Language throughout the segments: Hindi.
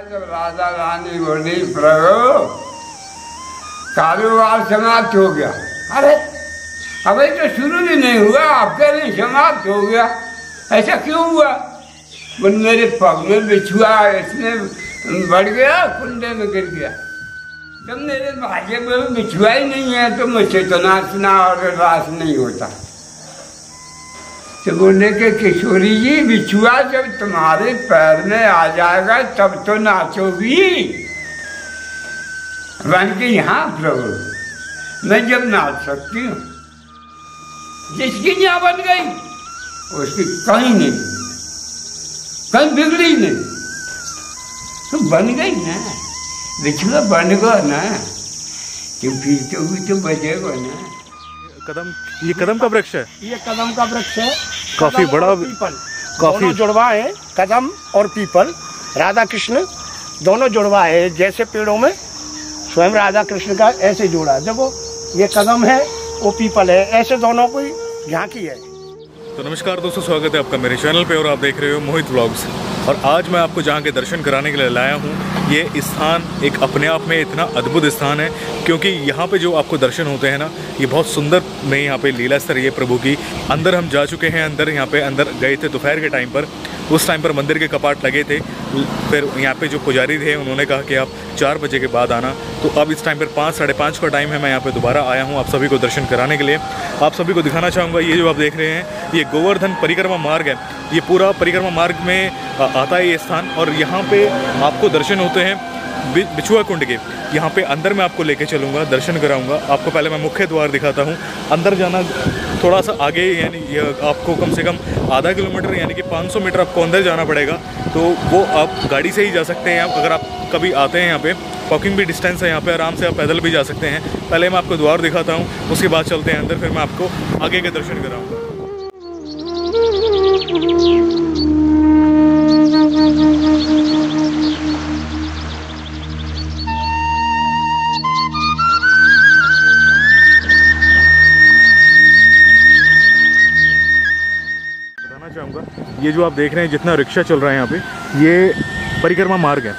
जब राजा रानी बोली प्रभु कारोबार समाप्त हो गया। अरे अभी तो शुरू भी नहीं हुआ, आपके लिए समाप्त हो गया, ऐसा क्यों हुआ? बोले मेरे पग में बिछुआ इसमें बढ़ गया, कुंडे में गिर गया। जब मेरे भाग्य में बिछुआ ही नहीं है तो मुझसे तो नाचना और रास नहीं होता। तो बोले कि किशोरी जी बिछुआ जब तुम्हारे पैर में आ जाएगा तब तो नाचोगी। बन के यहाँ प्रभु मैं जब नाच सकती हूँ, जिसकी यहाँ बन गई उसकी कहीं नहीं, कहीं बिगड़ी नहीं, तो बन गई ना, बिछुआ बन गया ना, तो फिर तो भी तो बचेगा ना। कदम, ये कदम का वृक्ष है, ये कदम का वृक्ष है, काफी बड़ा पीपल, दोनों जुड़वा है, कदम और पीपल। राधा कृष्ण दोनों जुड़वा है, जैसे पेड़ों में स्वयं राधा कृष्ण का ऐसे जोड़ा, देखो ये कदम है वो पीपल है, ऐसे दोनों को झांकी है। तो नमस्कार दोस्तों, स्वागत है आपका मेरे चैनल पे और आप देख रहे हो मोहित व्लॉग्स। और आज मैं आपको जहाँ के दर्शन कराने के लिए लाया हूँ, ये स्थान एक अपने आप में इतना अद्भुत स्थान है, क्योंकि यहाँ पे जो आपको दर्शन होते हैं ना, ये बहुत सुंदर में यहाँ पे लीला स्तरीय प्रभु की। अंदर हम जा चुके हैं, यहाँ पे अंदर गए थे दोपहर के टाइम पर। उस टाइम पर मंदिर के कपाट लगे थे, फिर यहाँ पे जो पुजारी थे उन्होंने कहा कि आप 4 बजे के बाद आना। तो अब इस टाइम पर 5 साढ़े 5 का टाइम है, मैं यहाँ पे दोबारा आया हूँ आप सभी को दर्शन कराने के लिए। आप सभी को दिखाना चाहूँगा, ये जो आप देख रहे हैं ये गोवर्धन परिक्रमा मार्ग है। ये पूरा परिक्रमा मार्ग में आता है ये स्थान, और यहाँ पे आपको दर्शन होते हैं बिछुआ कुंड के। यहाँ पे अंदर मैं आपको लेके चलूँगा, दर्शन कराऊँगा आपको। पहले मैं मुख्य द्वार दिखाता हूँ। अंदर जाना थोड़ा सा आगे, यानी आपको कम से कम आधा किलोमीटर यानी कि 500 मीटर आपको अंदर जाना पड़ेगा। तो वो आप गाड़ी से ही जा सकते हैं। अगर आप कभी आते हैं यहाँ पे, वॉकिंग भी डिस्टेंस है यहाँ पे, आराम से आप पैदल भी जा सकते हैं। पहले मैं आपको द्वार दिखाता हूँ, उसके बाद चलते हैं अंदर, फिर मैं आपको आगे के दर्शन कराऊँगा। ये जो आप देख रहे हैं जितना रिक्शा चल रहा है यहाँ पे, ये परिक्रमा मार्ग है,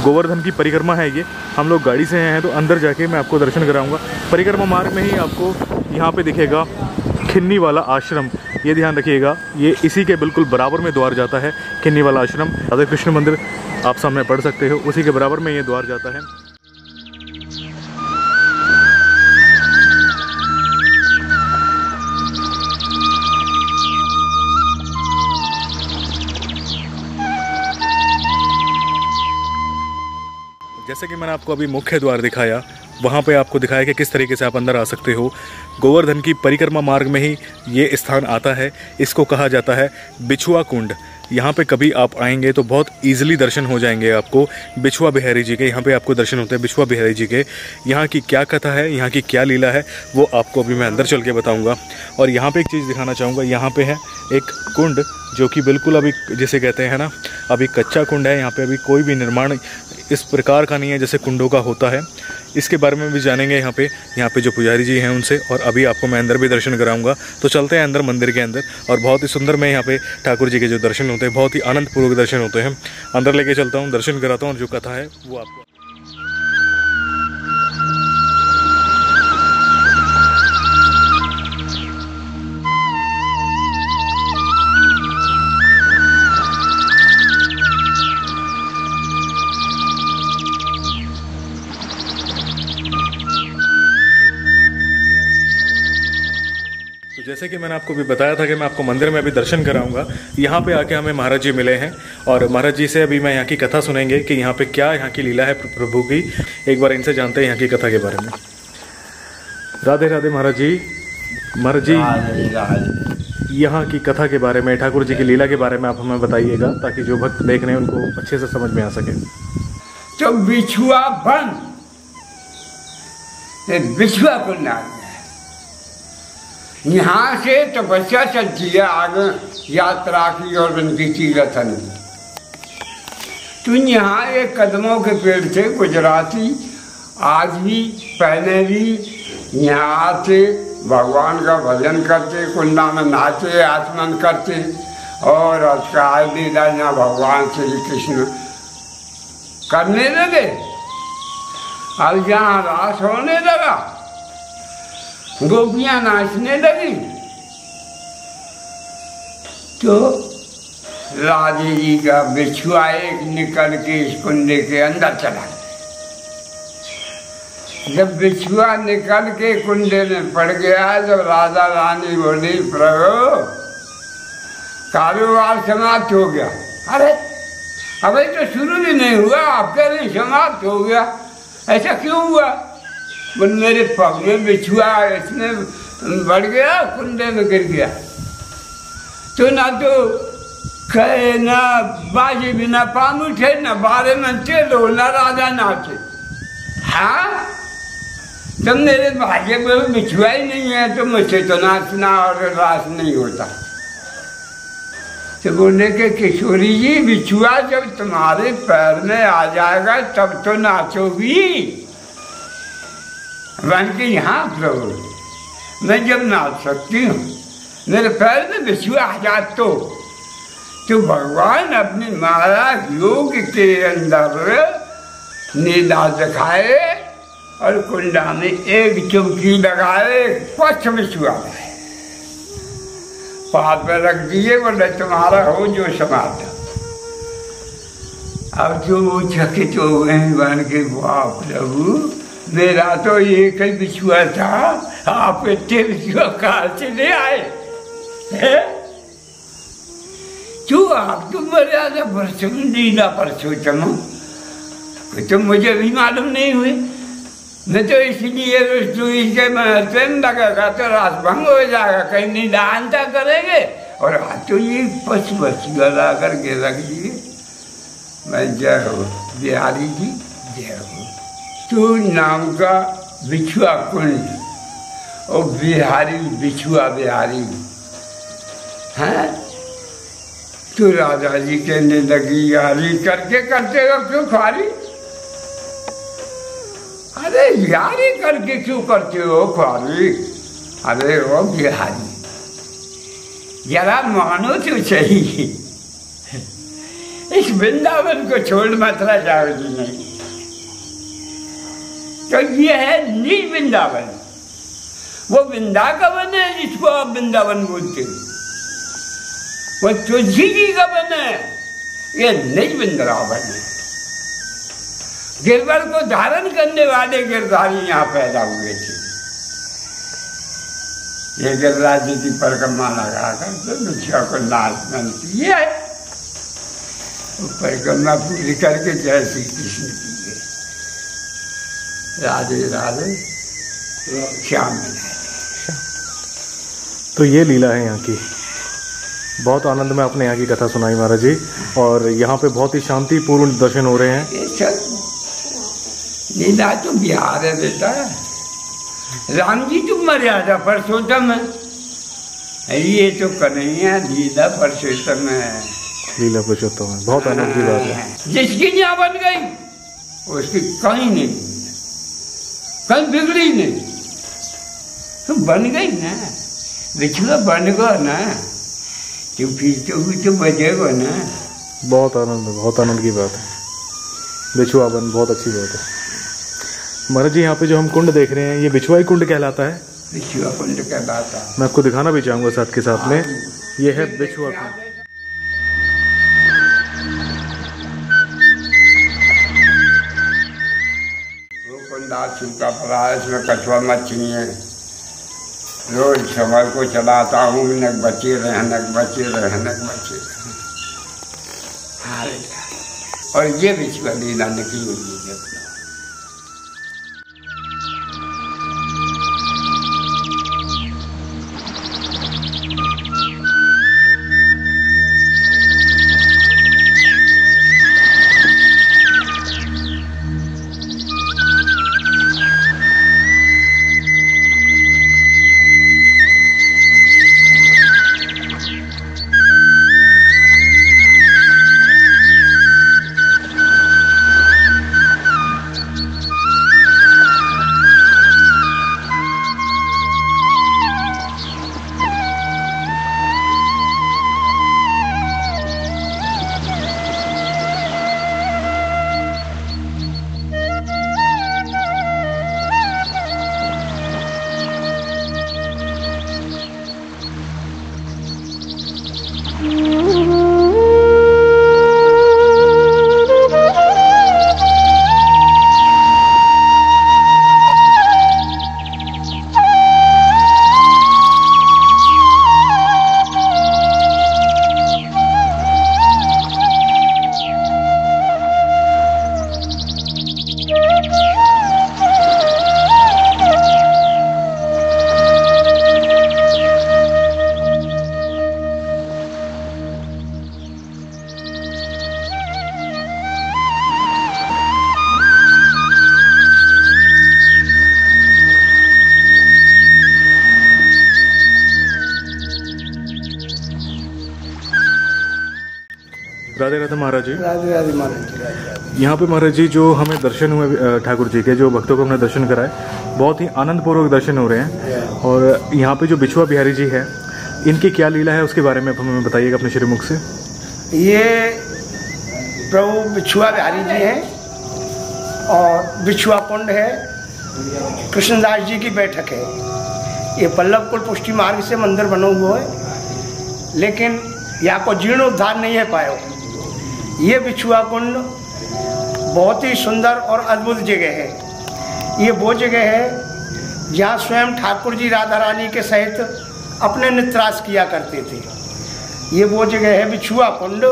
गोवर्धन की परिक्रमा है ये। हम लोग गाड़ी से हैं, तो अंदर जाके मैं आपको दर्शन कराऊंगा। परिक्रमा मार्ग में ही आपको यहाँ पे दिखेगा खिन्नी वाला आश्रम, ये ध्यान रखिएगा, ये इसी के बिल्कुल बराबर में द्वार जाता है। खिन्नी वाला आश्रम, राधा कृष्ण मंदिर आप सामने पढ़ सकते हो, उसी के बराबर में ये द्वार जाता है। जैसे कि मैंने आपको अभी मुख्य द्वार दिखाया, वहाँ पे आपको दिखाया कि किस तरीके से आप अंदर आ सकते हो। गोवर्धन की परिक्रमा मार्ग में ही ये स्थान आता है। इसको कहा जाता है बिछुआ कुंड। यहाँ पे कभी आप आएंगे तो बहुत इजीली दर्शन हो जाएंगे आपको बिछुआ बिहारी जी के। यहाँ पे आपको दर्शन होते हैं बिछुआ बिहारी जी के। यहाँ की क्या कथा है, यहाँ की क्या लीला है, वो आपको अभी मैं अंदर चल के बताऊँगा। और यहाँ पे एक चीज़ दिखाना चाहूँगा, यहाँ पे है एक कुंड जो कि बिल्कुल अभी जिसे कहते हैं ना, अभी कच्चा कुंड है। यहाँ पे अभी कोई भी निर्माण इस प्रकार का नहीं है जैसे कुंडों का होता है। इसके बारे में भी जानेंगे यहाँ पे जो पुजारी जी हैं उनसे, और अभी आपको मैं अंदर भी दर्शन कराऊंगा। तो चलते हैं अंदर मंदिर के अंदर। और बहुत ही सुंदर में यहाँ पे ठाकुर जी के जो दर्शन होते हैं, बहुत ही आनंदपूर्वक दर्शन होते हैं। अंदर लेके चलता हूँ, दर्शन कराता हूँ, और जो कथा है वो आपको। जैसे कि मैंने आपको भी बताया था कि मैं आपको मंदिर में अभी दर्शन कराऊंगा। यहाँ पे आके हमें महाराज जी मिले हैं, और महाराज जी से अभी मैं यहाँ की कथा सुनेंगे कि यहाँ पे क्या यहाँ की लीला है प्रभु की। एक बार इनसे जानते हैं यहाँ की कथा के बारे में। राधे राधे महाराज जी। महाराज जी, यहाँ की कथा के बारे में, ठाकुर जी की लीला के बारे में आप हमें बताइएगा, ताकि जो भक्त देख रहे हैं उनको अच्छे से समझ में आ सके। तो बिछुआ बन, बिछुआ को नाच, यहाँ से तपस्या चलती है आगे यात्रा की और उनकी तीर्थन। तो यहाँ एक कदमों के पेड़ थे, गुजराती आज भी पहले भी यहाँ आते, भगवान का भजन करते, कुंडा में नहाते, आचमन करते, और उसका लीला यहाँ भगवान श्री कृष्ण करने लगे। अब जहाँ रास होने लगा, गोपियां नाचने लगी, तो राधे जी का बिछुआ एक निकल के इस कुंडे के अंदर चला गया। जब बिछुआ निकल के कुंडे में पड़ गया, जब राधा रानी बोली प्रभु कारोबार समाप्त हो गया। अरे अभी तो शुरू भी नहीं हुआ, आप कह रहे समाप्त हो गया, ऐसा क्यों हुआ? बोले मेरे पग में बिछुआ इसमें बढ़ गया, कुंडे में गिर गया। तो ना तो कहे ना बाजे बिना पाम उठे, न बारे में चलो, न राजा नाचे। हाँ, जब मेरे भाग्य में बिछुआ ही नहीं है तो मुझसे तो नाचना और रास नहीं होता। तो बोले कि किशोरी जी, बिछुआ जब तुम्हारे पैर में आ जाएगा तब तो नाचोगी। मैंने कि हाँ प्रभु, मैं जब नाच सकती हूँ, मेरे पैर में बिछुआ आ जाए तो भगवान अपनी माया योग के अंदर नीला दिखाए और कुंडा में एक चुमकी लगाए, पक्ष बिछुआ है, पाप में रख दिए, बोले तुम्हारा हो जो समाप्त। अब जो वो चकित हो गए बन के, वाह प्रभु, मेरा तो एक ही बिछुआ था, आप इतने बिछुआ कहाँ से ले आए? क्यों आप तो मर्यादा परसों लीला परसोत्तम, तो मुझे भी मालूम नहीं हुई। मैं तो इसलिए इसके महत्व लगेगा तो रास भंग हो जाएगा, कहीं निदानता करेंगे, और आज तो ये पशु ला करके रख दिए। मैं जय हो बिहारी जी, जय हो। तो नाम का बिछुआ कुंड और बिहारी बिछुआ बिहारी है। तो राजा जी कहने लगी, यारी करके करते हो क्यों खारी? अरे यारी करके क्यों करते हो खारी? अरे ओ बिहारी, जरा मानो तो सही, इस वृंदावन को छोड़ मथुरा जाओ जी नहीं। तो ये है निज वृंदावन, वो वृंदावन है जिसको आप वृंदावन बोलते हो, वो तुलसी जी का बन है, ये निज वृंदावन है। गिरवर को धारण करने वाले गिरधारी यहाँ पैदा हुए थे। ये गिरिराज जी की परिक्रमा लगा कर तो बिछुआ को नाच बनती है, परिक्रमा पूरी करके जय श्री कृष्ण की गए, राधे राधे श्याम मनाए। तो ये लीला है यहाँ की। बहुत आनंद में आपने यहाँ की कथा सुनाई महाराज जी, और यहाँ पे बहुत ही शांतिपूर्ण दर्शन हो रहे हैं। ये सब लीला तो बिहार है बेटा, राम जी तो मर्यादा परसोत्तम है, ये तो कन्हैया लीला परसोत्तम है। लीला पुरुषोत्तम है, बहुत आनंद की बात है। जिसकी यहाँ बन गई उसकी कहीं नहीं, कहीं बिगड़ी नहीं, तो बन गई ना, बिछुआ बन गया ना, तो फिर तो बजेगा ना। बहुत आनंद की बात है, बिछुआ बन बहुत अच्छी बात है। महाराज जी यहाँ पे जो हम कुंड देख रहे हैं, ये बिछुआ ही कुंड कहलाता है? बिछुआ कुंड कहलाता है। मैं आपको दिखाना भी चाहूँगा साथ के साथ में, ये है बिछुआ कुंड। वो कुंडा सूखा पड़ा है, इसमें कछुआ मछली है, रोज समर को चलाता हूँ, नक बचे रहे, नक बचे रहे, नक बचे रहे। और ये बिछुआ लीला निकली हुई है। राधे राधे महाराज जी। राधे राधे महाराज जी। राधे राधे। यहाँ पे महाराज जी जो हमें दर्शन हुए ठाकुर जी के, जो भक्तों को हमने दर्शन कराए, बहुत ही आनंद पूर्वक दर्शन हो रहे हैं। और यहाँ पे जो बिछुआ बिहारी जी है, इनकी क्या लीला है उसके बारे में हमें बताइएगा अपने श्रीमुख से। ये प्रभु बिछुआ बिहारी जी हैं और बिछुआ कुंड है, कृष्णदास जी की बैठक है। ये पल्लव कुल पुष्टि मार्ग से मंदिर बना हुआ है, लेकिन यहाँ को जीर्णोद्धार नहीं है पाया। ये बिछुआ कुंड बहुत ही सुंदर और अद्भुत जगह है। ये वो जगह है जहाँ स्वयं ठाकुर जी राधा रानी के सहित अपने नित्रास किया करते थे। ये वो जगह है बिछुआ कुंड।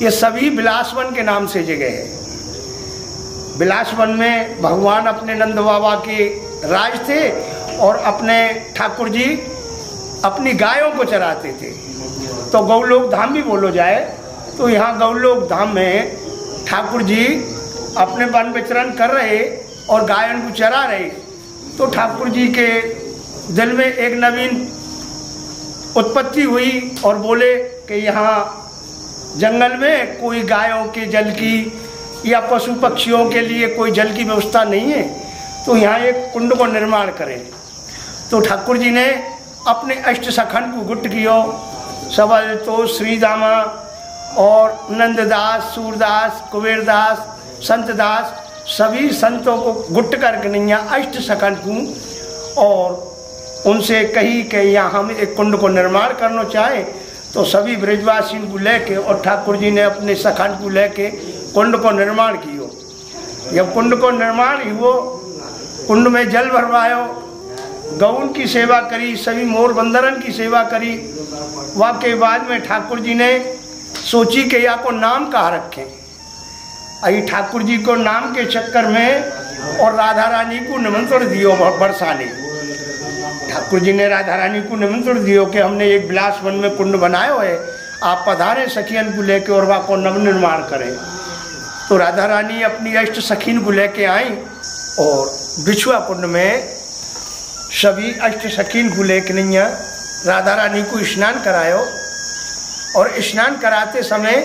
ये सभी बिलासवन के नाम से जगह है। बिलासवन में भगवान अपने नंद बाबा के राज थे और अपने ठाकुर जी अपनी गायों को चराते थे। तो गौलोक धाम भी बोलो जाए तो यहाँ गौलोक धाम में ठाकुर जी अपने वन विचरण कर रहे और गायों को चरा रहे। तो ठाकुर जी के दिल में एक नवीन उत्पत्ति हुई और बोले कि यहाँ जंगल में कोई गायों के जल की या पशु पक्षियों के लिए कोई जल की व्यवस्था नहीं है, तो यहाँ एक कुंड को निर्माण करें। तो ठाकुर जी ने अपने अष्ट सखंड को गुट कियो, सबल तो श्रीदामा और नंददास, सूरदास, कुबेरदास, संतदास, सभी संतों को गुट कर कन्हैया अष्ट सखंड को और उनसे कही कि यहाँ हम एक कुंड को निर्माण करना चाहे। तो सभी ब्रजवासी को लेके और ठाकुर जी ने अपने सखंड को लेके कुंड को निर्माण कियो। जब कुंड को निर्माण हुआ, कुंड में जल भरवायो, गौन की सेवा करी, सभी मोर बंदरन की सेवा करी। वहाँ के बाद में ठाकुर जी ने सोची कि या को नाम कहाँ रखें। अभी ठाकुर जी को नाम के चक्कर में और राधा रानी को निमंत्रण दियो बरसाने। ठाकुर जी ने राधा रानी को निमंत्रण दियो कि हमने एक बिलासवन में कुंड बनाया है, आप पधारे सखियन को लेके और वहाँ को नवनिर्माण करें। तो राधा रानी अपनी अष्ट सखीन को लेके आई और बिछुआ कुंड में सभी अष्ट सखीन को लेके नहीं राधा रानी को स्नान करायो। और स्नान कराते समय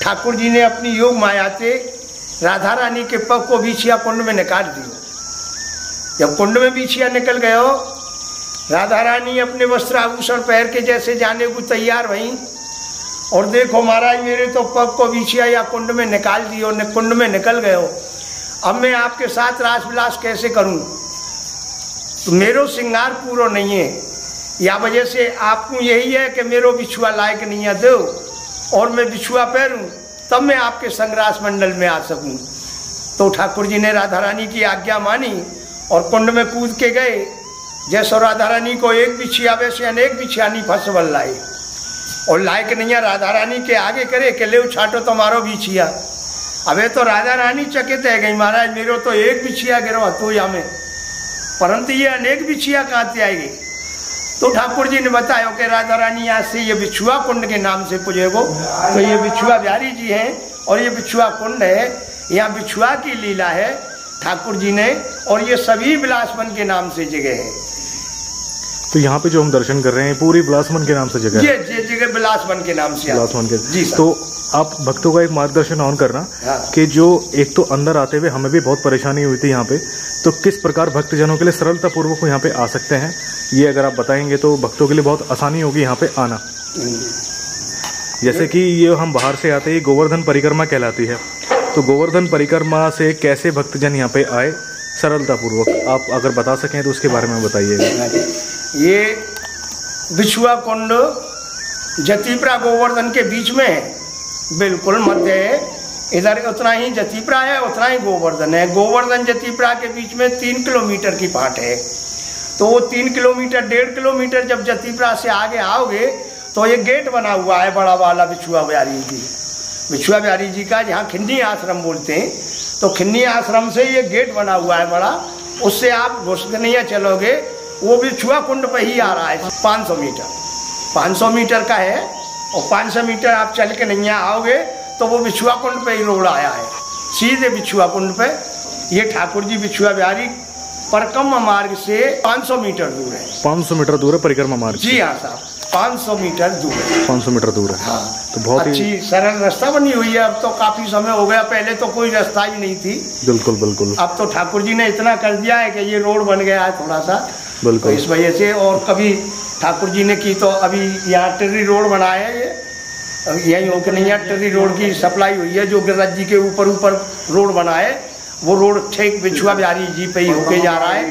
ठाकुर जी ने अपनी योग माया से राधा रानी के पग को बिछिया कुंड में निकाल दियो। जब कुंड में बिछिया निकल गयो, राधा रानी अपने वस्त्र आभूषण पहन के जैसे जाने को तैयार भई और देखो महाराज मेरे तो पग को बिछिया या कुंड में निकाल दियो, कुंड में निकल गयो। अब मैं आपके साथ रास विलास कैसे करूं? तो मेरो श्रृंगार पूरा नहीं है, या वजह से आपको यही है कि मेरो बिछुआ लायक नहीं है दो और मैं बिछुआ पहनूं, तब मैं आपके संग्रास मंडल में आ सकूं। तो ठाकुर जी ने राधा रानी की आज्ञा मानी और कुंड में कूद के गए। जैसे राधा रानी को एक बिछिया वैसे अनेक बिछिया नहीं फंसवल लाए और लायक नहीं है राधा रानी के आगे करे कि ले छाटो तुम्हारो बिछिया। अबे तो राधा रानी चकित है गई, महाराज मेरो तो एक बिछिया गिरो तो या में, परंतु ये अनेक बिछिया कहाँ से आएगी? तो ठाकुर जी ने बताया कि राधा रानी यहाँ से ये बिछुआ कुंड के नाम से पूजेगो। तो ये बिछुआ बिहारी जी हैं और ये बिछुआ कुंड है, यहाँ बिछुआ की लीला है ठाकुर जी ने, और ये सभी बिलासवन के नाम से जगह है। तो यहाँ पे जो हम दर्शन कर रहे हैं पूरी बिलासवन के नाम से जगह है? ये जगह बिलासवन के नाम से। बिलासवन के जी सर। तो आप भक्तों का एक मार्गदर्शन ऑन करना। हाँ। कि जो एक तो अंदर आते हुए हमें भी बहुत परेशानी हुई थी यहाँ पे, तो किस प्रकार भक्तजनों के लिए सरलता पूर्वक यहाँ पे आ सकते हैं, ये अगर आप बताएंगे तो भक्तों के लिए बहुत आसानी होगी यहाँ पे आना। जैसे कि ये हम बाहर से आते ही गोवर्धन परिक्रमा कहलाती है, तो गोवर्धन परिक्रमा से कैसे भक्तजन यहाँ पे आए सरलता पूर्वक, आप अगर बता सकें तो उसके बारे में बताइएगा। ये बिछुआ कुंड जतीपरा गोवर्धन के बीच में है, बिल्कुल मध्य है। इधर उतना ही जतीपरा है उतना ही गोवर्धन है। गोवर्धन जतीपरा के बीच में 3 किलोमीटर की पाट है। तो वो 3 किलोमीटर 1.5 किलोमीटर जब जतीपरा से आगे आओगे तो ये गेट बना हुआ है बड़ा वाला बिछुआ बिहारी जी, बिछुआ बिहारी जी का, जहाँ खिन्नी आश्रम बोलते हैं। तो खिन्नी आश्रम से ये गेट बना हुआ है बड़ा, उससे आप घुसकनिया चलोगे, वो बिछुआ कुंड पे ही आ रहा है। 500 मीटर का है और 500 मीटर आप चल के नहीं आओगे तो वो बिछुआ कुंड पे ही रोड आया है, सीधे बिछुआ कुंड पे। ये ठाकुर जी बिछुआ बिहारी परिक्रमा मार्ग से 500 मीटर दूर है। 500 मीटर दूर है परिक्रमा मार्ग? जी हाँ साहब। 500 मीटर दूर है। 500 मीटर दूर है। हाँ, तो बहुत अच्छी सरल रास्ता बनी हुई है। अब तो काफी समय हो गया, पहले तो कोई रास्ता ही नहीं थी। बिल्कुल बिल्कुल। अब तो ठाकुर जी ने इतना कर दिया है कि ये रोड बन गया है थोड़ा सा, बिल्कुल। तो इस वजह से। और कभी ठाकुर जी ने की तो अभी यहाँ टेरी रोड बनाया है, ये यही हो कि नहीं, यहाँ टेरी रोड की सप्लाई हुई है। जो गिरिराज जी के ऊपर रोड बना है, वो रोड ठीक बिछुआ बिहारी जी पे ही होके जा रहा है।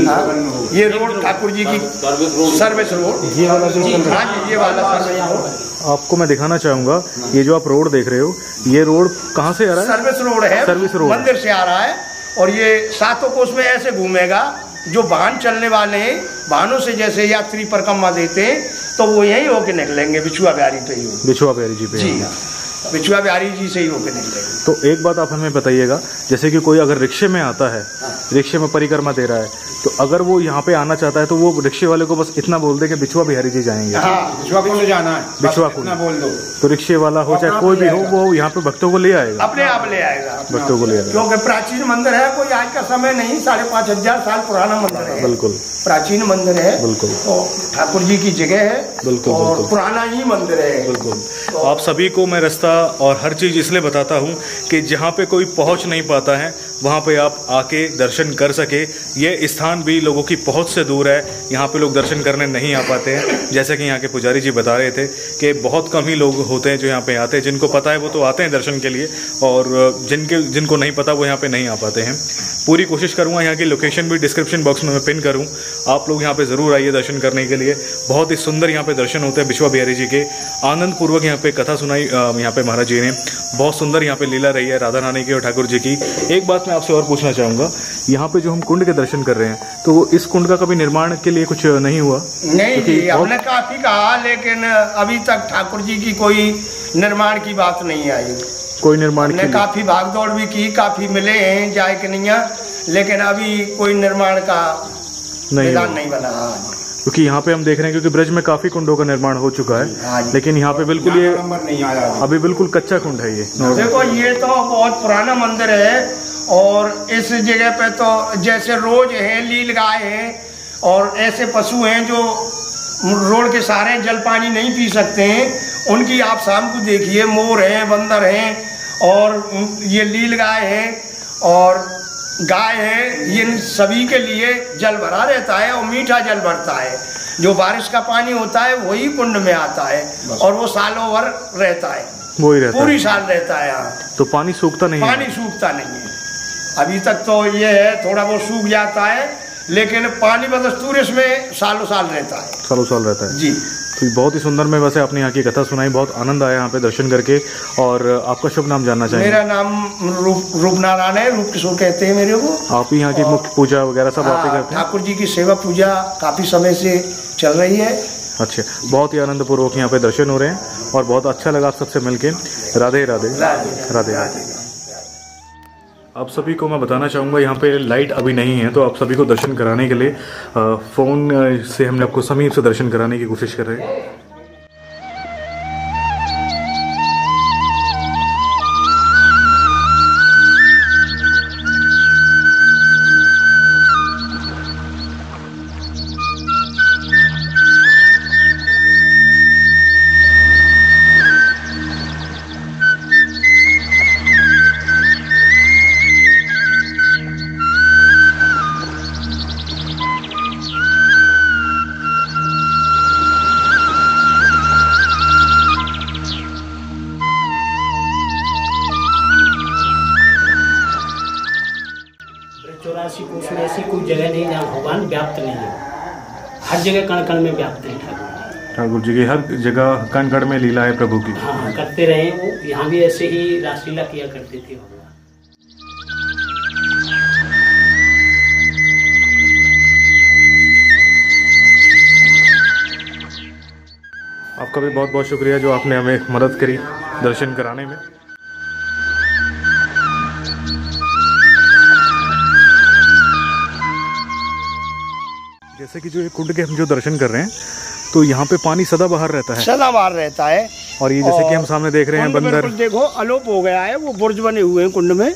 हाँ, ये रोड ठाकुर जी की सर्विस रोड, ये वाला सर्विस रोड आपको मैं दिखाना चाहूंगा। ये जो आप रोड देख रहे हो, ये रोड कहाँ से आ रहा है? सर्विस रोड है, सर्विस रोड मंदिर से आ रहा है। और ये सातों कोस में ऐसे घूमेगा, जो वाहन चलने वाले हैं, वाहनों से जैसे यात्री परिक्रमा देते हैं, तो वो यही होके निकलेंगे, बिछुआ बिहारी पे ही। बिछुआ बिहारी जी पे? जी हाँ, बिछुआ बिहारी जी से ही होके निकलेंगे। तो एक बात आप हमें बताइएगा, जैसे कि कोई अगर रिक्शे में आता है, रिक्शे में परिक्रमा दे रहा है, तो अगर वो यहाँ पे आना चाहता है तो वो रिक्शे वाले को बस इतना बोल दे कि बिछुआ बिहारी जी जाएंगे। हाँ, बिछुआ कुंड जाना है, बिछुआ कुंड बोल दो, तो रिक्शे वाला हो चाहे कोई भी हो, वो यहाँ पे भक्तों को ले आएगा, अपने आप ले आएगा, भक्तों को ले आएगा। क्योंकि प्राचीन मंदिर है, कोई आज का समय नहीं, 5,500 साल पुराना मंदिर है। बिल्कुल प्राचीन मंदिर है। बिल्कुल। तो ठाकुर जी की जगह है। बिल्कुल और बिल्कुल पुराना ही मंदिर है। बिल्कुल। तो आप सभी को मैं रास्ता और हर चीज इसलिए बताता हूँ कि जहाँ पे कोई पहुँच नहीं पाता है, वहाँ पे आप आके दर्शन कर सके। ये स्थान भी लोगों की पहुँच से दूर है, यहाँ पे लोग दर्शन करने नहीं आ पाते हैं। जैसे कि यहाँ के पुजारी जी बता रहे थे कि बहुत कम ही लोग होते हैं जो यहाँ पे आते हैं। जिनको पता है वो तो आते हैं दर्शन के लिए, और जिनको नहीं पता वो यहाँ पे नहीं आ पाते हैं। पूरी कोशिश करूँगा, यहाँ की लोकेशन भी डिस्क्रिप्शन बॉक्स में मैं पिन करूँ, आप लोग यहाँ पे ज़रूर आइए दर्शन करने के लिए। बहुत ही सुंदर यहाँ पे दर्शन होते हैं बिछुआ बिहारी जी के। आनंद पूर्वक यहाँ पे कथा सुनाई यहाँ पे महाराज जी ने, बहुत सुंदर यहाँ पे लीला रही है राधा रानी की और ठाकुर जी की। एक बात मैं आपसे और पूछना चाहूँगा, यहाँ पे जो हम कुंड के दर्शन कर रहे हैं, तो इस कुंड का कभी निर्माण के लिए कुछ नहीं हुआ? नहीं जी, हमने काफी कहा, लेकिन अभी तक ठाकुर जी की कोई निर्माण की बात नहीं आई। कोई निर्माण की काफी भागदौड़ भी की, काफी मिले हैं जाए कि नहीं, लेकिन अभी कोई निर्माण का मैदान नहीं बना। क्योंकि यहाँ पे हम देख रहे हैं, क्योंकि ब्रज में काफी कुंडों का निर्माण हो चुका है, लेकिन यहाँ पे बिल्कुल ये नहीं आया, अभी बिल्कुल कच्चा कुंड है ये। देखो, ये तो बहुत पुराना मंदिर है, और इस जगह पे तो जैसे रोज है, लील गाय है, और ऐसे पशु हैं जो रोड के सहारे जल पानी नहीं पी सकते हैं, उनकी आप शाम को देखिए, मोर हैं, बंदर हैं, और ये लील गाय है और गाय है, ये सभी के लिए जल भरा रहता है, और मीठा जल भरता है। जो बारिश का पानी होता है वही कुंड में आता है, और वो सालों भर रहता है, वही रहता पूरी है। साल रहता है यहाँ। तो पानी सूखता नहीं? पानी सूखता नहीं है अभी तक, तो ये है थोड़ा बहुत सूख जाता है, लेकिन पानी बदस्तूर इसमें सालों साल रहता है, सालों साल रहता है जी। तो बहुत ही सुंदर। मैं वैसे अपने यहाँ की कथा सुनाई, बहुत आनंद आया यहाँ पे दर्शन करके। और आपका शुभ नाम जानना चाहेंगे? मेरा नाम रूप नारायण है, रूप किशोर कहते हैं मेरे को। आप ही यहाँ की मुख्य पूजा वगैरह सब आप ही करते हैं? ठाकुर जी की सेवा पूजा काफी समय से चल रही है। अच्छा, बहुत ही आनंद पूर्वक यहाँ पे दर्शन हो रहे हैं, और बहुत अच्छा लगा आप सबसे मिलके। राधे राधे राधे राधे। आप सभी को मैं बताना चाहूँगा, यहाँ पे लाइट अभी नहीं है, तो आप सभी को दर्शन कराने के लिए फ़ोन से हमने आपको समीप से दर्शन कराने की कोशिश कर रहे हैं। कोष में ऐसी कोई जगह नहीं जहाँ भगवान व्याप्त नहीं है। हर जगह कण कण में व्याप्त है ठाकुर जी की, हर जगह कण कण में लीला है प्रभु की। हाँ, करते रहे वो, यहाँ भी ऐसे ही रासलीला किया करते थे भगवान। आपका भी बहुत बहुत शुक्रिया जो आपने हमें मदद करी दर्शन कराने में। जैसे कि जो ये कुंड के हम जो दर्शन कर रहे हैं, तो यहाँ पे पानी सदा बाहर रहता है? सदा बाहर रहता है। और ये जैसे कि हम सामने देख रहे हैं बंदर, देखो अलोप हो गया है, वो बुर्ज बने हुए हैं कुंड में,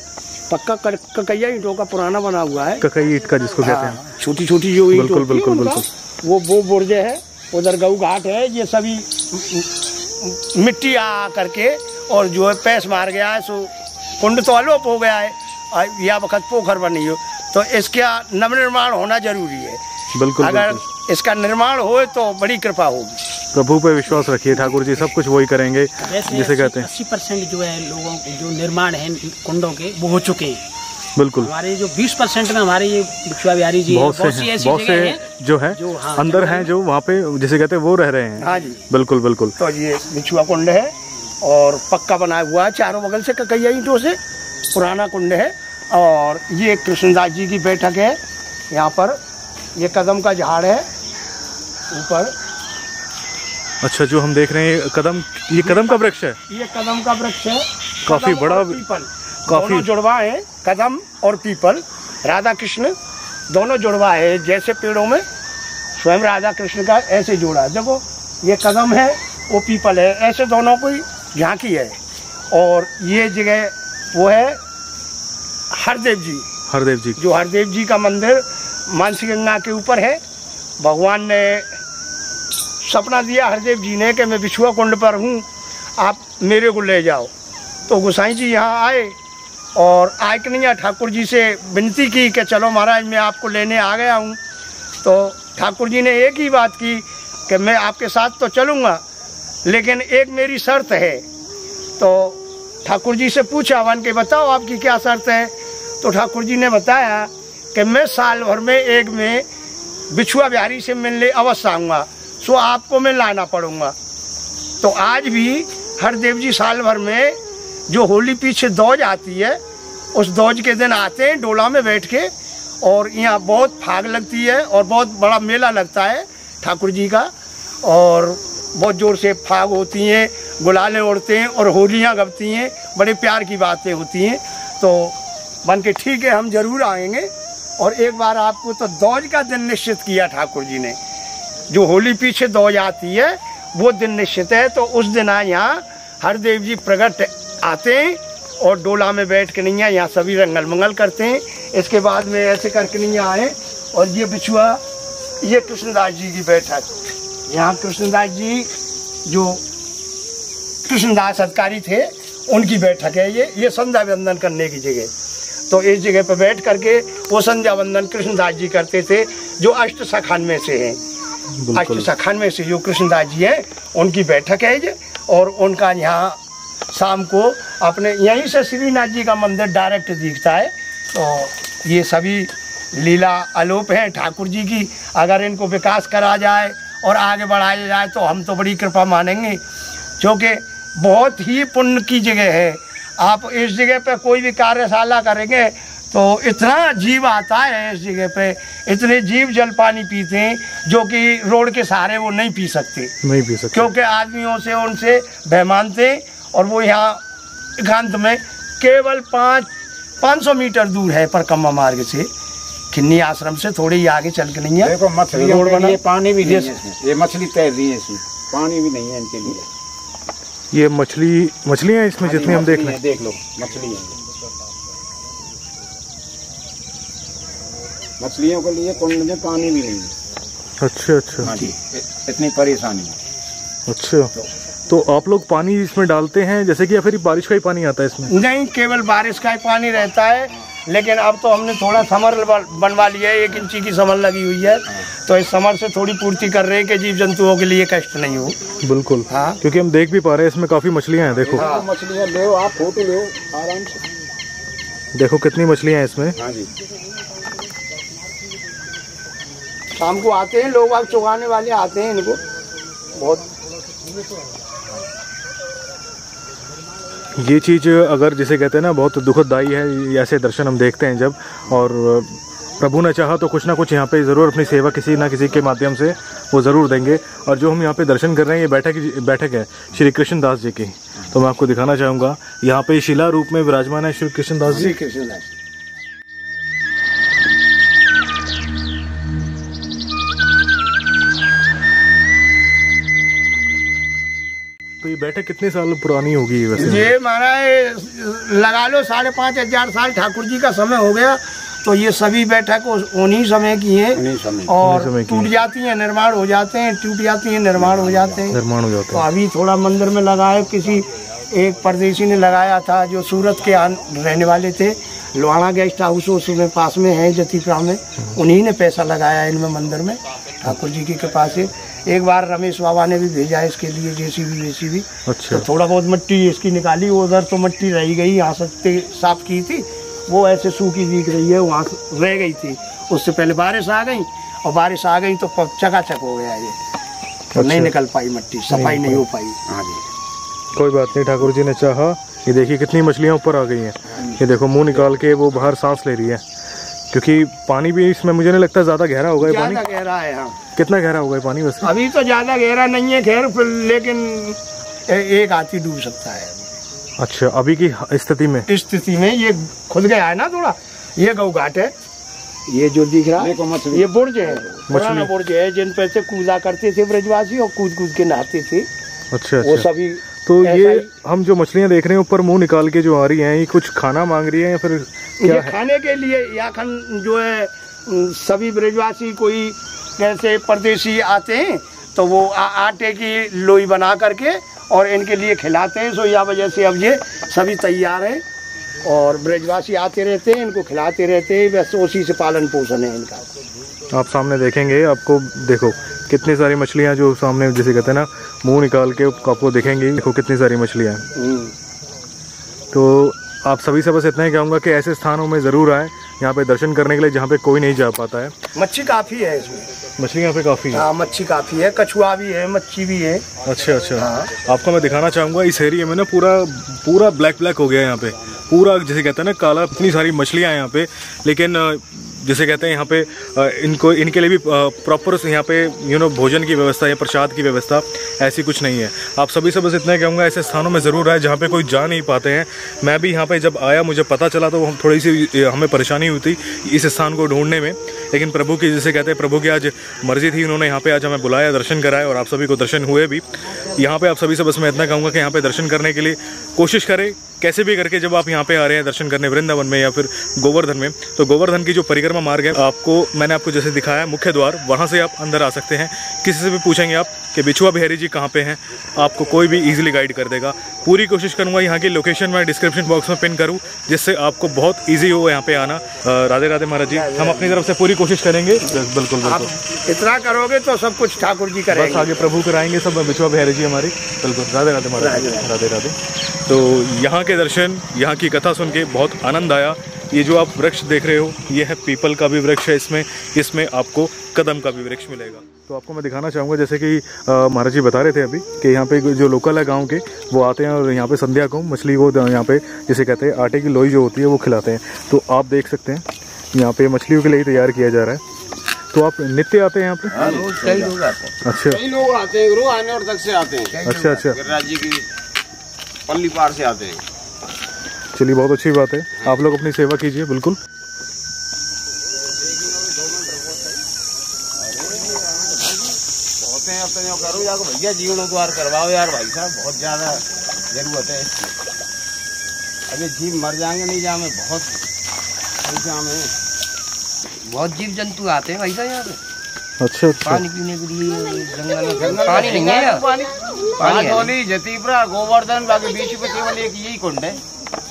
पक्का ककैया ईंटों का पुराना बना हुआ है, ककई ईंट का जिसको कहते हैं, छोटी छोटी जो ईंट, बिल्कुल बिल्कुल बिल्कुल, वो बुर्ज है। उधर गऊ घाट है, ये सभी मिट्टी आ करके और जो है पैस मार गया है, सो कुंड तो अलोप हो गया है, या वक्त पोखर बनी हो, तो इसका नवनिर्माण होना जरूरी है। बिल्कुल, अगर बिल्कुल। इसका निर्माण हो तो बड़ी कृपा होगी। प्रभु पे विश्वास रखिए, ठाकुर जी सब कुछ वही करेंगे जिसे कहते हैं। 80% जो है लोगों जो निर्माण है कुंडों के वो हो चुके हैं। बिल्कुल। हमारे जो 20% में हमारे ये बिछुआ बिहारी जी बहुत से जो है अंदर हैं जो वहाँ पे जिसे कहते हैं वो रह रहे हैं। हाँ जी, बिल्कुल बिल्कुल। तो ये बिछुआ कुंड है और पक्का बना हुआ है चारों बगल से ककैया ईंटों से, पुराना कुंड है। और ये कृष्णदास जी की बैठक है यहाँ पर। ये कदम का झाड़ है ऊपर। अच्छा, जो हम देख रहे हैं कदम, ये कदम का वृक्ष है। ये कदम का वृक्ष है, काफी बड़ा, पीपल, काफी दोनों जुड़वा है, कदम और पीपल। राधा कृष्ण दोनों जुड़वा है, जैसे पेड़ों में स्वयं राधा कृष्ण का ऐसे जोड़ा। देखो ये कदम है, वो पीपल है, ऐसे दोनों की झांकी है। और ये जगह वो है हरदेव जी, हरदेव जी, जो हरदेव जी का मंदिर मानसी गंगा के ऊपर है। भगवान ने सपना दिया हरदेव जी ने कि मैं बिछुआ कुंड पर हूँ, आप मेरे को ले जाओ। तो गोसाई जी यहाँ आए और आए कि नहीं, ठाकुर जी से विनती की कि चलो महाराज मैं आपको लेने आ गया हूँ। तो ठाकुर जी ने एक ही बात की कि मैं आपके साथ तो चलूँगा, लेकिन एक मेरी शर्त है। तो ठाकुर जी से पूछा, वन के बताओ आपकी क्या शर्त है। तो ठाकुर जी ने बताया कि मैं साल भर में एक में बिछुआ बिहारी से मिलने अवश्य आऊँगा, सो आपको मैं लाना पड़ूंगा। तो आज भी हरदेव जी साल भर में जो होली पीछे दौज आती है, उस दौज के दिन आते हैं डोला में बैठ के, और यहाँ बहुत फाग लगती है और बहुत बड़ा मेला लगता है ठाकुर जी का। और बहुत ज़ोर से फाग होती हैं, गुलाले उड़ते हैं और होलियाँ गबती हैं, बड़े प्यार की बातें होती हैं। तो बन के ठीक है, हम जरूर आएंगे। और एक बार आपको तो दौज का दिन निश्चित किया ठाकुर जी ने, जो होली पीछे दौज आती है वो दिन निश्चित है। तो उस दिन यहाँ हरदेव जी प्रकट आते हैं और डोला में बैठ के नहीं यहाँ सभी रंगल मंगल करते हैं। इसके बाद में ऐसे करके नहीं आए। और ये बिछुआ, ये कृष्णदास जी की बैठक, यहाँ कृष्णदास जी जो कृष्णदास अधिकारी थे उनकी बैठक है। ये संध्या वंदन करने की जगह। तो इस जगह पर बैठ करके वो संध्या वंदन कृष्णदास जी करते थे, जो अष्ट सखान में से हैं। अष्ट सखान में से जो कृष्णदास जी हैं उनकी बैठक है ये। और उनका यहाँ शाम को अपने यहीं से श्रीनाथ जी का मंदिर डायरेक्ट दिखता है। तो ये सभी लीला अलोप हैं ठाकुर जी की। अगर इनको विकास करा जाए और आगे बढ़ाया जाए तो हम तो बड़ी कृपा मानेंगे, क्योंकि बहुत ही पुण्य की जगह है। आप इस जगह पे कोई भी कार्यशाला करेंगे तो इतना जीव आता है इस जगह पे, इतने जीव जल पानी पीते हैं जो कि रोड के सहारे वो नहीं पी सकते, क्योंकि आदमियों से उनसे भय मानते। और वो यहाँ एकांत में केवल 500 मीटर दूर है परिक्रमा मार्ग से, खिन्नी आश्रम से थोड़ी ही आगे चल के नहीं है। देखो मछली रोड बना, पानी भी नहीं है, ये मछली तैर रही है इसमें, पानी भी नहीं है इनके लिए। ये मछलियाँ इसमें जितनी हम देख लें, देख लो मछली है। मछलियों के लिए कुंड में पानी भी नहीं है। अच्छा अच्छा। हाँ जी, इतनी परेशानी है। अच्छा, तो आप लोग पानी इसमें डालते हैं जैसे कि, या फिर बारिश का ही पानी आता है इसमें? नहीं, केवल बारिश का ही पानी रहता है। लेकिन अब तो हमने थोड़ा समर बनवा लिया है, 1 इंची की समर लगी हुई है। तो इस समर से थोड़ी पूर्ति कर रहे हैं कि जीव जंतुओं के लिए कष्ट नहीं हो। बिल्कुल। हाँ, क्योंकि हम देख भी पा रहे हैं इसमें काफी मछलियाँ हैं। देखो हाँ, मछलियाँ लो, आप फोटो लो आराम से। देखो कितनी मछलियाँ हैं इसमें। हाँ जी, शाम को आते हैं लोग, आप चुगाने वाले आते हैं इनको बहुत। ये चीज़ अगर जिसे कहते हैं ना बहुत दुखदाई है, ऐसे दर्शन हम देखते हैं जब, और प्रभु ने चाहा तो कुछ ना कुछ यहाँ पे ज़रूर अपनी सेवा किसी ना किसी के माध्यम से वो ज़रूर देंगे। और जो हम यहाँ पे दर्शन कर रहे हैं ये बैठक है श्री कृष्णदास जी की। तो मैं आपको दिखाना चाहूँगा, यहाँ पे शिला रूप में विराजमान है श्री कृष्णदास जी। तो ये बैठक कितने साल पुरानी होगी वैसे? ये महाराज लगा लो 5,500 साल ठाकुर जी का समय हो गया। तो ये सभी बैठक उन्हीं समय की है और टूट जाती हैं, निर्माण हो जाते हैं, टूट जाती हैं, निर्माण हो जाते हैं। तो अभी थोड़ा मंदिर में लगा है, किसी एक परदेसी ने लगाया था जो सूरत के रहने वाले थे, लोहाना गेस्ट हाउस उसमें पास में है जतीपुरा में, उन्हीं ने पैसा लगाया इनमें मंदिर में ठाकुर जी की कृपा से। एक बार रमेश बाबा ने भी भेजा इसके लिए जेसीबी। अच्छा। तो थोड़ा बहुत मिट्टी इसकी निकाली, उधर तो मिट्टी रह गई, यहाँ से साफ की थी, वो ऐसे सूखी दिख रही है, वहाँ रह गई थी। उससे पहले बारिश आ गई और बारिश आ गई तो चकाचक हो गया ये। तो नहीं निकल पाई मिट्टी, सफाई नहीं हो पाई। हाँ जी, कोई बात नहीं, ठाकुर जी ने चाहा। ये देखिए कितनी मछलियाँ ऊपर आ गई हैं। ये देखो मुंह निकाल के वो बाहर सांस ले रही है, क्योंकि पानी भी इसमें मुझे नहीं लगता ज्यादा गहरा होगा। पानी गहरा है। हाँ। कितना गहरा होगा पानी वैसे? अभी तो ज्यादा गहरा नहीं है खैर, लेकिन एक हाथी डूब सकता है। अच्छा, अभी की स्थिति में ये खुद गया है ना थोड़ा। ये गौ घाट है, ये जो दिख रहा है ये बुर्ज है, पुराना बुर्ज है जिन पे से कूदा करते थे ब्रजवासी और कूद के नहाते थे। अच्छा। वो सभी। तो ये हम जो मछलियाँ देख रहे हैं ऊपर मुंह निकाल के जो आ रही हैं, ये कुछ खाना मांग रही है या फिर क्या ये खाने के लिए? या जो है सभी ब्रजवासी कोई जैसे परदेसी आते हैं तो वो आटे की लोई बना करके और इनके लिए खिलाते हैं। सो या वजह से अब ये सभी तैयार हैं और ब्रजवासी आते रहते हैं, इनको खिलाते रहते हैं, बस उसी से पालन पोषण है इनका। आप सामने देखेंगे, आपको देखो कितनी सारी मछलियाँ जो सामने जैसे कहते हैं ना मुंह निकाल के आपको दिखेंगी। देखो कितनी सारी मछलियाँ हैं। तो आप सभी से बस इतना ही कहूँगा कि ऐसे स्थानों में ज़रूर आए यहाँ पे दर्शन करने के लिए जहाँ पे कोई नहीं जा पाता है। मच्छी काफ़ी है इसमें, मछली यहाँ पे काफ़ी है। हाँ, मच्छी काफ़ी है, कछुआ भी है, मच्छी भी है। अच्छा। हाँ। आपको मैं दिखाना चाहूँगा इस एरिया में ना पूरा ब्लैक हो गया है यहाँ पे, पूरा जैसे कहते हैं ना काला। इतनी सारी मछलियाँ हैं यहाँ पे, लेकिन जैसे कहते हैं यहाँ पे इनके लिए भी प्रॉपर यहाँ पे भोजन की व्यवस्था या प्रसाद की व्यवस्था ऐसी कुछ नहीं है। आप सभी से बस इतना ही कहूँगा ऐसे स्थानों में ज़रूर आए जहाँ पे कोई जा नहीं पाते हैं। मैं भी यहाँ पे जब आया मुझे पता चला तो थोड़ी सी हमें परेशानी हुई थी इस स्थान को ढूंढने में, लेकिन प्रभु की जैसे कहते हैं प्रभु की आज मर्जी थी, उन्होंने यहाँ पे आज हमें बुलाया, दर्शन कराए और आप सभी को दर्शन हुए भी। यहाँ पे आप सभी से बस मैं इतना कहूँगा कि यहाँ पे दर्शन करने के लिए कोशिश करें कैसे भी करके। जब आप यहाँ पे आ रहे हैं दर्शन करने वृंदावन में या फिर गोवर्धन में, तो गोवर्धन की जो परिक्रमा मार्ग है मैंने आपको जैसे दिखाया मुख्य द्वार, वहाँ से आप अंदर आ सकते हैं। किसी से भी पूछेंगे आप कि बिछुआ बिहारी जी कहाँ पे हैं, आपको कोई भी इजीली गाइड कर देगा। पूरी कोशिश करूँगा यहाँ की लोकेशन मैं डिस्क्रिप्शन बॉक्स में पिन करूँ, जिससे आपको बहुत ईजी हो यहाँ पे आना। राधे राधे महाराज जी, हम अपनी तरफ से पूरी कोशिश करेंगे। बिल्कुल आप इतना करोगे तो सब कुछ ठाकुर जी करेंगे, बस आगे प्रभु कराएंगे सब, बिछुआ बिहारी जी हमारी। बिल्कुल, राधे राधे महाराज, राधे राधे। तो यहाँ के दर्शन, यहाँ की कथा सुन के बहुत आनंद आया। ये जो आप वृक्ष देख रहे हो ये है पीपल का भी वृक्ष है, इसमें आपको कदम का भी वृक्ष मिलेगा। तो आपको मैं दिखाना चाहूँगा जैसे कि महाराज जी बता रहे थे अभी कि यहाँ पे जो लोकल है गांव के वो आते हैं और यहाँ पे संध्या को मछली वो यहाँ पे जैसे कहते हैं आटे की लोई जो होती है वो खिलाते हैं। तो आप देख सकते हैं यहाँ पे मछलियों के लिए तैयार किया जा रहा है। तो आप नित्य आते हैं यहाँ पे? कई लोग आते हैं। अच्छा, कई लोग आते हैं, रोज आने और तक से आते हैं। अच्छा। गिरिराज जी की पल्ली पार से आते हैं। चलिए, बहुत अच्छी बात है, आप लोग अपनी सेवा कीजिए। बिल्कुल। होते हैं अब तो करो जाकर भैया जीर्णोद्वार करवाओ यार भाई साहब, बहुत ज्यादा जरूरत है। अभी जीव मर जाएंगे नहीं जा में, बहुत बहुत जीव जंतु आते हैं भाई साहब यहाँ पे। अच्छा। पानी पीने के लिए जंगल में पानी नहीं है यार। पानी जतीपुरा गोवर्धन बाकी बीच में केवल एक यही कुंड है।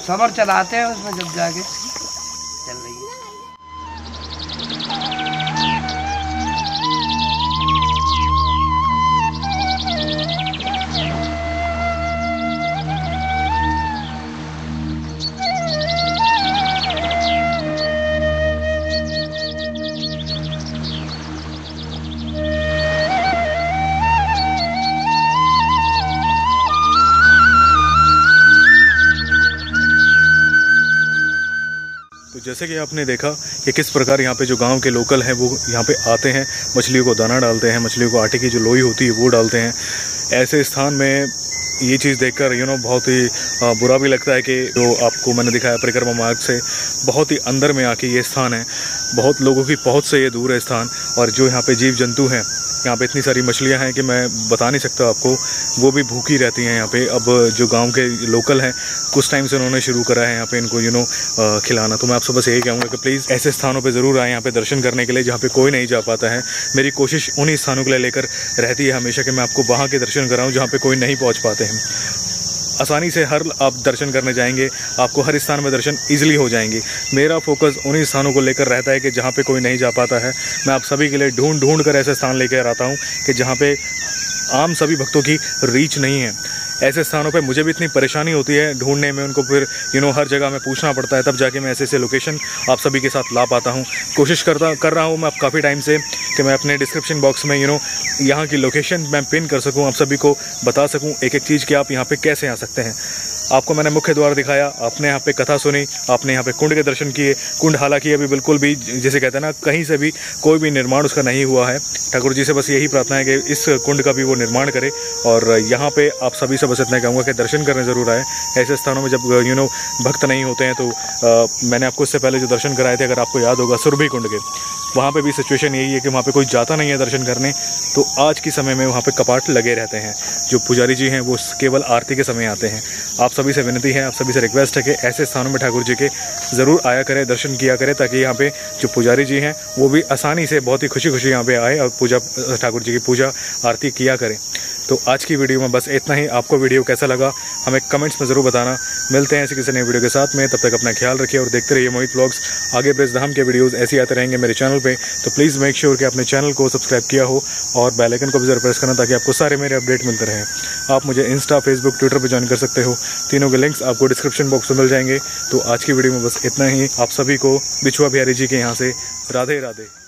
सबर चलाते हैं उसमें जब जाके चल रही है। जैसे कि आपने देखा कि किस प्रकार यहाँ पे जो गांव के लोकल हैं वो यहाँ पे आते हैं, मछलियों को दाना डालते हैं, मछलियों को आटे की जो लोई होती है वो डालते हैं। ऐसे स्थान में ये चीज़ देखकर बहुत ही बुरा भी लगता है कि जो आपको मैंने दिखाया परिक्रमा मार्ग से बहुत ही अंदर में आके ये स्थान है, बहुत लोगों की पहुँच से ये दूर है स्थान। और जो यहाँ पे जीव जंतु हैं यहाँ पे इतनी सारी मछलियाँ हैं कि मैं बता नहीं सकता आपको, वो भी भूखी रहती हैं यहाँ पे। अब जो गांव के लोकल हैं कुछ टाइम से उन्होंने शुरू करा है यहाँ पे इनको खिलाना। तो मैं आप सब बस यही कहूँगा कि प्लीज़ ऐसे स्थानों पे ज़रूर आए यहाँ पे दर्शन करने के लिए जहाँ पे कोई नहीं जा पाता है। मेरी कोशिश उन्हीं स्थानों के लिए लेकर रहती है हमेशा कि मैं आपको वहाँ के दर्शन कराऊँ जहाँ पे कोई नहीं पहुँच पाते हैं। आसानी से हर आप दर्शन करने जाएंगे, आपको हर स्थान में दर्शन इजीली हो जाएंगे। मेरा फोकस उन्हीं स्थानों को लेकर रहता है कि जहाँ पे कोई नहीं जा पाता है। मैं आप सभी के लिए ढूंढ कर ऐसे स्थान लेकर आता हूँ कि जहाँ पे आम सभी भक्तों की रीच नहीं है। ऐसे स्थानों पे मुझे भी इतनी परेशानी होती है ढूंढने में, उनको फिर हर जगह में पूछना पड़ता है, तब जाके मैं ऐसे लोकेशन आप सभी के साथ ला पाता हूँ। कोशिश कर रहा हूँ मैं काफ़ी टाइम से कि मैं अपने डिस्क्रिप्शन बॉक्स में यहाँ की लोकेशन मैं पिन कर सकूँ, आप सभी को बता सकूँ एक एक चीज़ कि आप यहाँ पे कैसे आ सकते हैं। आपको मैंने मुख्य द्वार दिखाया, आपने यहाँ पे कथा सुनी, आपने यहाँ पे कुंड के दर्शन किए। कुंड हालांकि अभी बिल्कुल भी जैसे कहते हैं ना, कहीं से भी कोई भी निर्माण उसका नहीं हुआ है। ठाकुर जी से बस यही प्रार्थना है कि इस कुंड का भी वो निर्माण करे। और यहाँ पे आप सभी से बस इतना कहूँगा कि दर्शन करने ज़रूर आए। ऐसे स्थानों में जब भक्त नहीं होते हैं तो मैंने आपको इससे पहले जो दर्शन कराए थे, अगर आपको याद होगा सुरभि कुंड के, वहाँ पे भी सिचुएशन यही है कि वहाँ पे कोई जाता नहीं है दर्शन करने। तो आज के समय में वहाँ पे कपाट लगे रहते हैं। जो पुजारी जी हैं वो केवल आरती के समय आते हैं। आप सभी से विनती है, आप सभी से रिक्वेस्ट है कि ऐसे स्थानों में ठाकुर जी के ज़रूर आया करें, दर्शन किया करें, ताकि यहाँ पे जो पुजारी जी हैं वो भी आसानी से बहुत ही खुशी खुशी यहाँ पे आए और ठाकुर जी की पूजा आरती किया करें। तो आज की वीडियो में बस इतना ही। आपको वीडियो कैसा लगा हमें कमेंट्स में ज़रूर बताना। मिलते हैं ऐसे किसी नई वीडियो के साथ में, तब तक अपना ख्याल रखिए और देखते रहिए मोहित व्लॉग्स। आगे ब्रजधाम के वीडियोस ऐसे आते रहेंगे मेरे चैनल पे, तो प्लीज़ मेक श्योर कि आपने चैनल को सब्सक्राइब किया हो और बेल आइकन को भी जरूर प्रेस करना, ताकि आपको सारे मेरे अपडेट मिलते रहें। आप मुझे इंस्टा, फेसबुक, ट्विटर पर ज्वाइन कर सकते हो। तीनों के लिंक्स आपको डिस्क्रिप्शन बॉक्स में मिल जाएंगे। तो आज की वीडियो में बस इतना ही। आप सभी को बिछुआ बिहारी जी के यहाँ से राधे राधे।